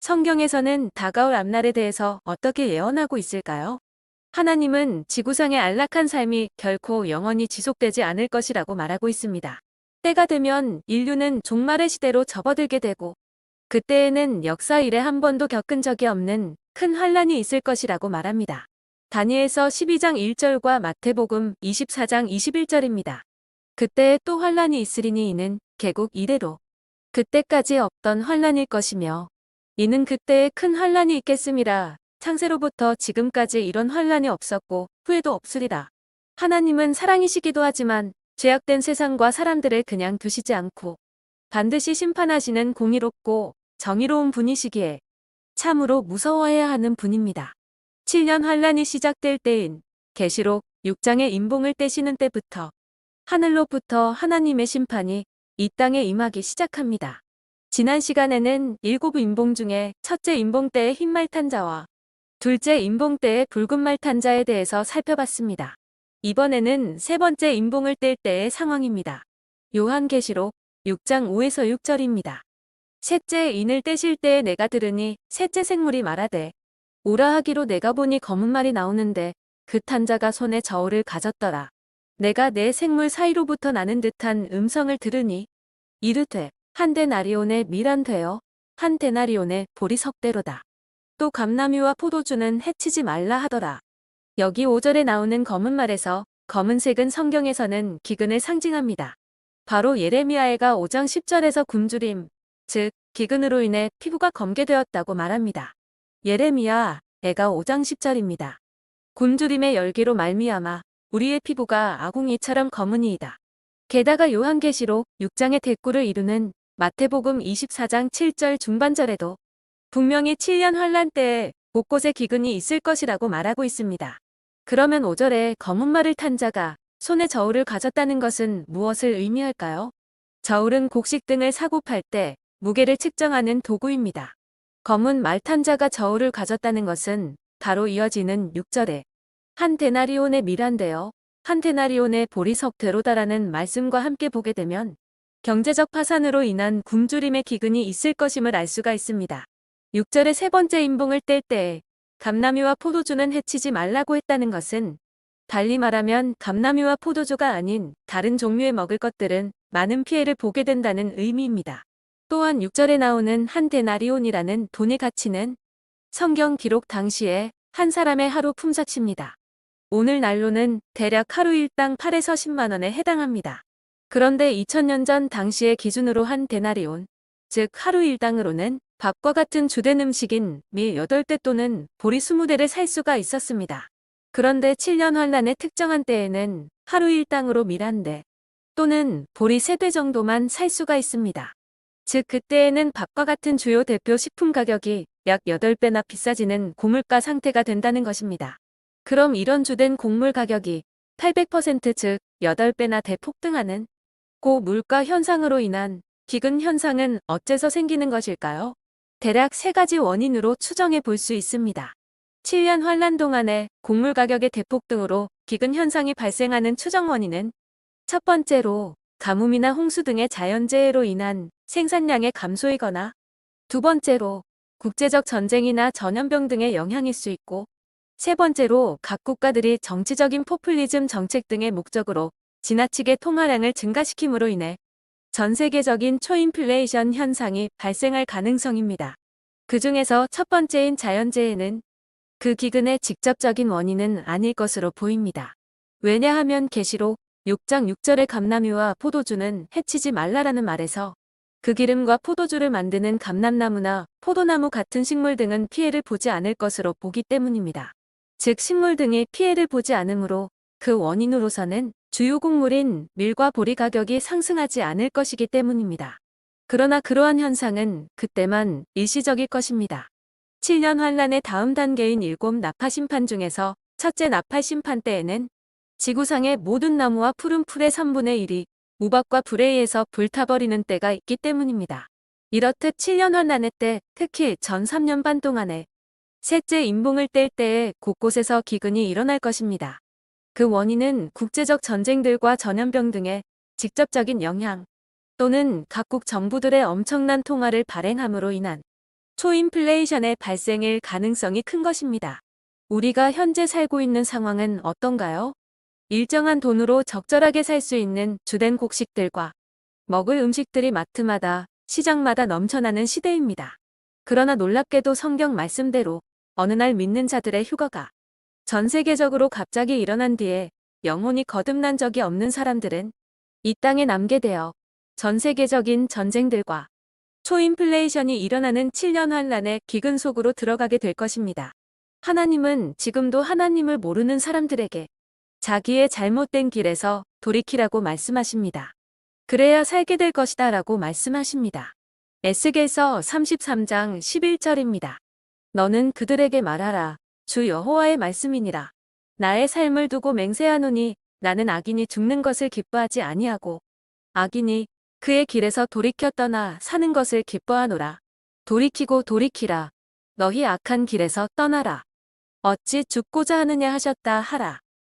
성경에서는 다가올 앞날에 대해서 어떻게 예언하고 있을까요? 하나님은 지구상의 안락한 삶이 결코 영원히 지속되지 않을 것이라고 말하고 있습니다. 때가 되면 인류는 종말의 시대로 접어들게 되고 그때에는 역사 이래 한 번도 겪은 적이 없는 큰 환란이 있을 것이라고 말합니다. 다니엘서 12장 1절과 마태복음 24장 21절입니다. 그때에 또 환란이 있으리니 이는 개국 이래로 그때까지 없던 환란일 것이며 이는 그때에 큰 환란이 있겠음이라. 창세로부터 지금까지 이런 환란이 없었고 후에도 없으리라. 하나님은 사랑이시기도 하지만 죄악된 세상과 사람들을 그냥 두시지 않고 반드시 심판하시는 공의롭고 정의로운 분이시기에 참으로 무서워해야 하는 분입니다. 7년 환란이 시작될 때인 계시록 6장의 임봉을 떼시는 때부터 하늘로부터 하나님의 심판이 이 땅에 임하기 시작합니다. 지난 시간에는 7임봉 중에 첫째 임봉 때의 흰말 탄자와 둘째 임봉 때의 붉은 말 탄자에 대해서 살펴봤습니다. 이번에는 세 번째 임봉을 뗄 때의 상황입니다. 요한계시록 6장 5에서 6절입니다. 셋째 인을 떼실 때에 내가 들으니 셋째 생물이 말하되 오라 하기로 내가 보니 검은 말이 나오는데 그 탄자가 손에 저울을 가졌더라. 내가 내 생물 사이로부터 나는 듯한 음성을 들으니 이르되 한 데나리온의 밀한 되어 한 데나리온의 보리석대로다. 또 감람유와 포도주는 해치지 말라 하더라. 여기 5절에 나오는 검은 말에서 검은색은 성경에서는 기근을 상징합니다. 바로 예레미야애가 5장 10절에서 굶주림, 즉 기근으로 인해 피부가 검게 되었다고 말합니다. 예레미야 애가 5장 10절입니다. 굶주림의 열기로 말미암아 우리의 피부가 아궁이처럼 검으니이다. 게다가 요한계시록 6장의 대꾸를 이루는 마태복음 24장 7절 중반절에도 분명히 7년 환란 때에 곳곳에 기근이 있을 것이라고 말하고 있습니다. 그러면 5절에 검은 말을 탄 자가 손에 저울을 가졌다는 것은 무엇을 의미할까요? 저울은 곡식 등을 사고 팔 때 무게를 측정하는 도구입니다. 검은 말 탄 자가 저울을 가졌다는 것은 바로 이어지는 6절에 한 데나리온의 밀한되어 한 데나리온의 보리석대로다라는 말씀과 함께 보게 되면 경제적 파산으로 인한 굶주림의 기근이 있을 것임을 알 수가 있습니다. 6절의 세 번째 임봉을 뗄 때에 감람유와 포도주는 해치지 말라고 했다는 것은 달리 말하면 감람유와 포도주가 아닌 다른 종류의 먹을 것들은 많은 피해를 보게 된다는 의미입니다. 또한 6절에 나오는 한 데나리온이라는 돈의 가치는 성경 기록 당시에 한 사람의 하루 품삯입니다. 오늘날로는 대략 하루 일당 8에서 10만 원에 해당합니다. 그런데 2000년 전 당시의 기준으로 한 데나리온, 즉 하루 일당으로는 밥과 같은 주된 음식인 밀 8대 또는 보리 20대를 살 수가 있었습니다. 그런데 7년 환란의 특정한 때에는 하루 일당으로 밀 1대 또는 보리 3대 정도만 살 수가 있습니다. 즉 그때에는 밥과 같은 주요 대표 식품 가격이 약 8배나 비싸지는 고물가 상태가 된다는 것입니다. 그럼 이런 주된 곡물 가격이 800% 즉 8배나 대폭등하는 고물가 현상으로 인한 기근 현상은 어째서 생기는 것일까요? 대략 세 가지 원인으로 추정해 볼 수 있습니다. 7년 환란 동안에 곡물 가격의 대폭등으로 기근 현상이 발생하는 추정 원인은 첫 번째로 가뭄이나 홍수 등의 자연재해로 인한 생산량의 감소이거나 두 번째로 국제적 전쟁이나 전염병 등의 영향일 수 있고 세 번째로 각 국가들이 정치적인 포퓰리즘 정책 등의 목적으로 지나치게 통화량을 증가시킴으로 인해 전 세계적인 초인플레이션 현상이 발생할 가능성입니다. 그 중에서 첫 번째인 자연재해는 그 기근의 직접적인 원인은 아닐 것으로 보입니다. 왜냐하면 계시록 6장 6절의 감람유와 포도주는 해치지 말라라는 말에서 그 기름과 포도주를 만드는 감람나무나 포도나무 같은 식물 등은 피해를 보지 않을 것으로 보기 때문입니다. 즉 식물 등이 피해를 보지 않으므로 그 원인으로서는 주요 곡물인 밀과 보리 가격이 상승하지 않을 것이기 때문입니다. 그러나 그러한 현상은 그때만 일시적일 것입니다. 7년 환란의 다음 단계인 7 나파 심판 중에서 첫째 나파 심판 때에는 지구상의 모든 나무와 푸른 풀의 3분의 1이 우박과 불에 의해서 불타버리는 때가 있기 때문입니다. 이렇듯 7년 환란의 때, 특히 전 3년 반 동안에 셋째 임봉을 뗄 때에 곳곳에서 기근이 일어날 것입니다. 그 원인은 국제적 전쟁들과 전염병 등의 직접적인 영향 또는 각국 정부들의 엄청난 통화를 발행함으로 인한 초인플레이션의 발생일 가능성이 큰 것입니다. 우리가 현재 살고 있는 상황은 어떤가요? 일정한 돈으로 적절하게 살 수 있는 주된 곡식들과 먹을 음식들이 마트마다 시장마다 넘쳐나는 시대입니다. 그러나 놀랍게도 성경 말씀대로 어느 날 믿는 자들의 휴거가 전 세계적으로 갑자기 일어난 뒤에 영혼이 거듭난 적이 없는 사람들은 이 땅에 남게 되어 전 세계적인 전쟁들과 초인플레이션이 일어나는 7년 환란의 기근 속으로 들어가게 될 것입니다. 하나님은 지금도 하나님을 모르는 사람들에게 자기의 잘못된 길에서 돌이키라고 말씀하십니다. 그래야 살게 될 것이다 라고 말씀하십니다. 에스겔서 33장 11절입니다. 너는 그들에게 말하라. 주 여호와의 말씀이니라. 나의 삶을 두고 맹세하노니 나는 악인이 죽는 것을 기뻐하지 아니하고 악인이 그의 길에서 돌이켜 떠나 사는 것을 기뻐하노라. 돌이키고 돌이키라. 너희 악한 길에서 떠나라. 어찌 죽고자 하느냐 하셨다 하라.